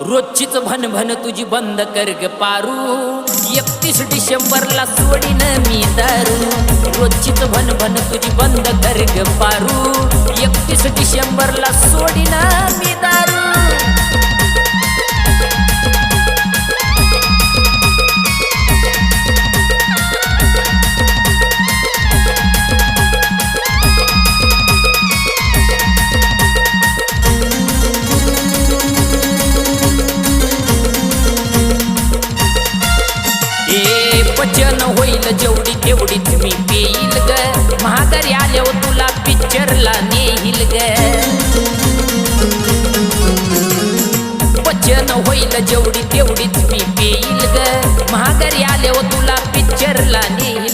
रोजचीच भन तुझी बंद कर ग पारू 31 डिसेंबरला सोडीन मी दारू रोजचीच भन तुझी बंद कर ग पारू 31 डिसेंबरला सोडीन मी दारू वचन होईल जेवढी तेवढीच मी पेईल ग महागारी आल्यावर तुला पिक्चरला नेईल ग वचन होईल जेवढी तेवढीच मी पेईल ग महागारी आल्यावर तुला पिक्चरला नेईल